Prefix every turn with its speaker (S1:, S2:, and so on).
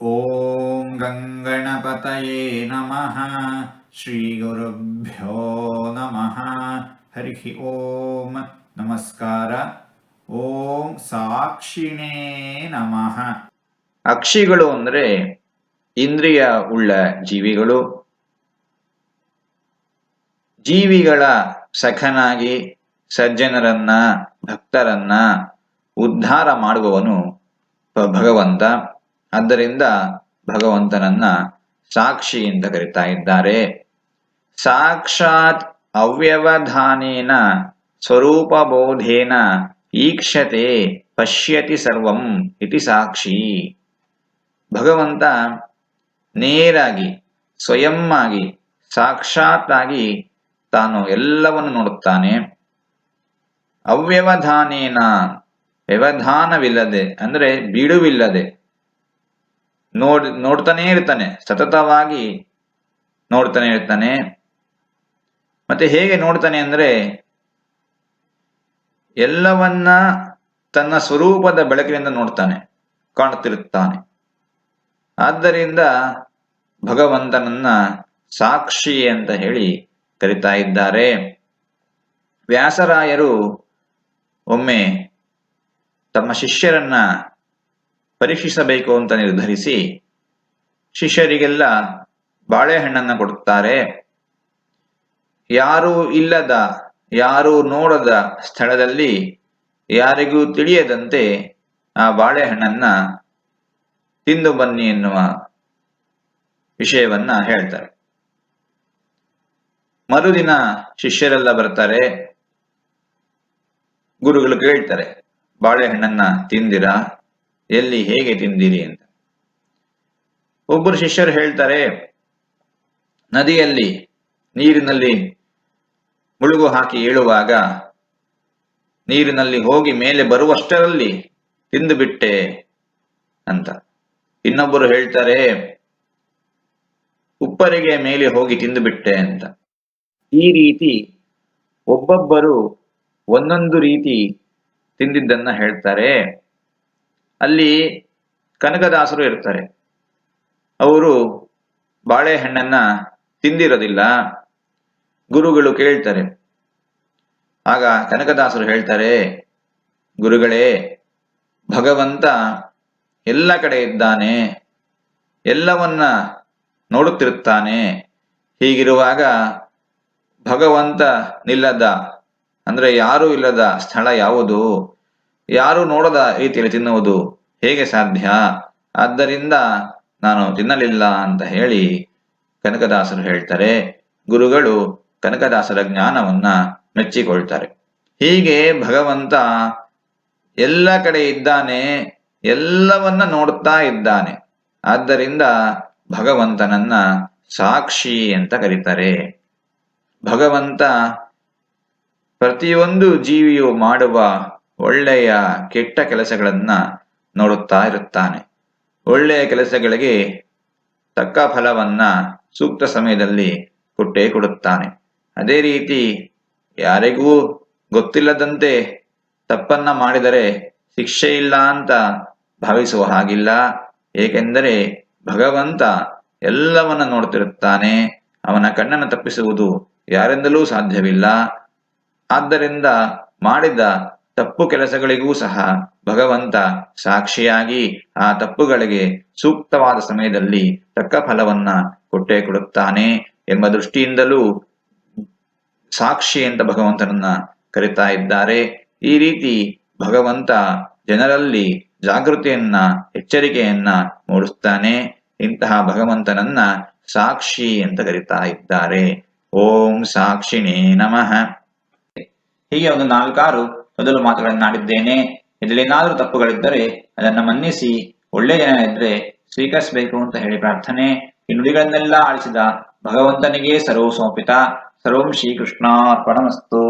S1: ಓಂ ಗಂಗಣಪತಯೇ ನಮಃ. ಶ್ರೀ ಗುರುಭ್ಯೋ ನಮಃ. ಹರಿ ಓಂ. ನಮಸ್ಕಾರ. ಓಂ ಸಾಕ್ಷಿಣೇ ನಮಃ.
S2: ಅಕ್ಷಿಗಳು ಅಂದರೆ ಇಂದ್ರಿಯ ಉಳ್ಳ ಜೀವಿಗಳು. ಜೀವಿಗಳ ಸಖನಾಗಿ ಸಜ್ಜನರನ್ನ ಭಕ್ತರನ್ನ ಉದ್ಧಾರ ಮಾಡುವವನು ಭಗವಂತ. ಆದ್ದರಿಂದ ಭಗವಂತನನ್ನ ಸಾಕ್ಷಿ ಅಂತ ಕರೀತಾ ಇದ್ದಾರೆ. ಸಾಕ್ಷಾತ್ ಅವ್ಯವಧಾನೇನ ಸ್ವರೂಪಬೋಧೇನ ಈಕ್ಷತೆ ಪಶ್ಯತಿ ಸರ್ವಂ ಇತಿ ಸಾಕ್ಷಿ. ಭಗವಂತ ನೇರಾಗಿ ಸ್ವಯಂ ಆಗಿ ಸಾಕ್ಷಾತ್ ಆಗಿ ತಾನು ಎಲ್ಲವನ್ನು ನೋಡುತ್ತಾನೆ. ಅವ್ಯವಧಾನೇನ ವ್ಯವಧಾನವಿಲ್ಲದೆ ಅಂದರೆ ಬಿಡುವಿಲ್ಲದೆ ನೋಡ್ತಾನೆ ಇರ್ತಾನೆ, ಸತತವಾಗಿ ನೋಡ್ತಾನೆ ಇರ್ತಾನೆ. ಮತ್ತೆ ಹೇಗೆ ನೋಡ್ತಾನೆ ಅಂದ್ರೆ ಎಲ್ಲವನ್ನ ತನ್ನ ಸ್ವರೂಪದ ಬೆಳಕಿನಿಂದ ನೋಡ್ತಾನೆ, ಕಾಣುತ್ತಿರುತ್ತಾನೆ. ಆದ್ದರಿಂದ ಭಗವಂತನನ್ನ ಸಾಕ್ಷಿ ಅಂತ ಹೇಳಿ ಕರೀತಾ ಇದ್ದಾರೆ. ವ್ಯಾಸರಾಯರು ಒಮ್ಮೆ ತಮ್ಮ ಶಿಷ್ಯರನ್ನ ಪರೀಕ್ಷಿಸಬೇಕು ಅಂತ ನಿರ್ಧರಿಸಿ ಶಿಷ್ಯರಿಗೆಲ್ಲ ಬಾಳೆಹಣ್ಣನ್ನ ಕೊಡುತ್ತಾರೆ. ಯಾರೂ ಇಲ್ಲದ, ಯಾರೂ ನೋಡದ ಸ್ಥಳದಲ್ಲಿ ಯಾರಿಗೂ ತಿಳಿಯದಂತೆ ಆ ಬಾಳೆಹಣ್ಣನ್ನ ತಿಂದು ಬನ್ನಿ ಎನ್ನುವ ವಿಷಯವನ್ನ ಹೇಳ್ತಾರೆ. ಮರುದಿನ ಶಿಷ್ಯರೆಲ್ಲ ಬರ್ತಾರೆ. ಗುರುಗಳು ಕೇಳ್ತಾರೆ, ಬಾಳೆಹಣ್ಣನ್ನ ತಿಂದಿರಾ? ಎಲ್ಲಿ, ಹೇಗೆ ತಿಂದಿರಿ ಅಂತ. ಒಬ್ಬರು ಶಿಷ್ಯರು ಹೇಳ್ತಾರೆ, ನದಿಯಲ್ಲಿ ನೀರಿನಲ್ಲಿ ಮುಳುಗು ಹಾಕಿ ಏಳುವಾಗ ನೀರಿನಲ್ಲಿ ಹೋಗಿ ಮೇಲೆ ಬರುವಷ್ಟರಲ್ಲಿ ತಿಂದು ಬಿಟ್ಟೆ ಅಂತ. ಇನ್ನೊಬ್ಬರು ಹೇಳ್ತಾರೆ, ಉಪ್ಪರಿಗೆ ಮೇಲೆ ಹೋಗಿ ತಿಂದು ಬಿಟ್ಟೆ ಅಂತ. ಈ ರೀತಿ ಒಬ್ಬೊಬ್ಬರು ಒಂದೊಂದು ರೀತಿ ತಿಂದಿದ್ದನ್ನ ಹೇಳ್ತಾರೆ. ಅಲ್ಲಿ ಕನಕದಾಸರು ಇರ್ತಾರೆ. ಅವರು ಬಾಳೆಹಣ್ಣನ್ನ ತಿಂದಿರೋದಿಲ್ಲ. ಗುರುಗಳು ಕೇಳ್ತಾರೆ. ಆಗ ಕನಕದಾಸರು ಹೇಳ್ತಾರೆ, ಗುರುಗಳೇ, ಭಗವಂತ ಎಲ್ಲ ಕಡೆ ಇದ್ದಾನೆ, ಎಲ್ಲವನ್ನ ನೋಡುತ್ತಿರುತ್ತಾನೆ. ಹೀಗಿರುವಾಗ ಭಗವಂತ ನಿಲ್ಲದ ಅಂದ್ರೆ ಯಾರೂ ಇಲ್ಲದ ಸ್ಥಳ ಯಾವುದು? ಯಾರು ನೋಡದ ರೀತಿಯಲ್ಲಿ ತಿನ್ನುವುದು ಹೇಗೆ ಸಾಧ್ಯ? ಆದ್ದರಿಂದ ನಾನು ತಿನ್ನಲಿಲ್ಲ ಅಂತ ಹೇಳಿ ಕನಕದಾಸರು ಹೇಳ್ತಾರೆ. ಗುರುಗಳು ಕನಕದಾಸರ ಜ್ಞಾನವನ್ನ ಮೆಚ್ಚಿಕೊಳ್ತಾರೆ. ಹೀಗೆ ಭಗವಂತ ಎಲ್ಲ ಕಡೆ ಇದ್ದಾನೆ, ಎಲ್ಲವನ್ನ ನೋಡುತ್ತಾ ಇದ್ದಾನೆ. ಆದ್ದರಿಂದ ಭಗವಂತನನ್ನ ಸಾಕ್ಷಿ ಅಂತ ಕರೀತಾರೆ. ಭಗವಂತ ಪ್ರತಿಯೊಂದು ಜೀವಿಯು ಮಾಡುವ ಒಳ್ಳೆಯ ಕೆಟ್ಟ ಕೆಲಸಗಳನ್ನ ನೋಡುತ್ತಾ ಇರುತ್ತಾನೆ. ಒಳ್ಳೆಯ ಕೆಲಸಗಳಿಗೆ ತಕ್ಕ ಫಲವನ್ನ ಸೂಕ್ತ ಸಮಯದಲ್ಲಿ ಕೊಟ್ಟೇ ಕೊಡುತ್ತಾನೆ. ಅದೇ ರೀತಿ ಯಾರಿಗೂ ಗೊತ್ತಿಲ್ಲದಂತೆ ತಪ್ಪನ್ನ ಮಾಡಿದರೆ ಶಿಕ್ಷೆ ಇಲ್ಲ ಅಂತ ಭಾವಿಸುವ ಹಾಗಿಲ್ಲ. ಏಕೆಂದರೆ ಭಗವಂತ ಎಲ್ಲವನ್ನ ನೋಡ್ತಿರುತ್ತಾನೆ. ಅವನ ಕಣ್ಣನ್ನು ತಪ್ಪಿಸುವುದು ಯಾರಿಂದಲೂ ಸಾಧ್ಯವಿಲ್ಲ. ಆದ್ದರಿಂದ ಮಾಡಿದ ತಪ್ಪು ಕೆಲಸಗಳಿಗೂ ಸಹ ಭಗವಂತ ಸಾಕ್ಷಿಯಾಗಿ ಆ ತಪ್ಪುಗಳಿಗೆ ಸೂಕ್ತವಾದ ಸಮಯದಲ್ಲಿ ತಕ್ಕ ಫಲವನ್ನ ಕೊಟ್ಟೇ ಕೊಡುತ್ತಾನೆ ಎಂಬ ದೃಷ್ಟಿಯಿಂದಲೂ ಸಾಕ್ಷಿ ಅಂತ ಭಗವಂತನನ್ನ ಕರೀತಾ ಇದ್ದಾರೆ. ಈ ರೀತಿ ಭಗವಂತ ಜನರಲ್ಲಿ ಜಾಗೃತಿಯನ್ನ, ಎಚ್ಚರಿಕೆಯನ್ನ ಮೂಡಿಸ್ತಾನೆ. ಇಂತಹ ಭಗವಂತನನ್ನ ಸಾಕ್ಷಿ ಅಂತ ಕರೀತಾ ಇದ್ದಾರೆ. ಓಂ ಸಾಕ್ಷಿಣೇ ನಮಃ. ಹೀಗೆ ಒಂದು 4-6 ಮೊದಲು ಮಾತುಗಳನ್ನಾಡಿದ್ದೇನೆ. ಇದರಲ್ಲೇನಾದರೂ ತಪ್ಪುಗಳಿದ್ದರೆ ಅದನ್ನು ಮನ್ನಿಸಿ ಒಳ್ಳೆಯ ಜನ ಇದ್ರೆ ಸ್ವೀಕರಿಸಬೇಕು ಅಂತ ಹೇಳಿ ಪ್ರಾರ್ಥನೆ. ಈ ನುಡಿಗಳನ್ನೆಲ್ಲ ಆಳಿಸಿದ ಭಗವಂತನಿಗೆ ಸರ್ವ ಸಮರ್ಪಿತ. ಸರ್ವಂ ಶ್ರೀಕೃಷ್ಣಾರ್ಪಣಮಸ್ತು.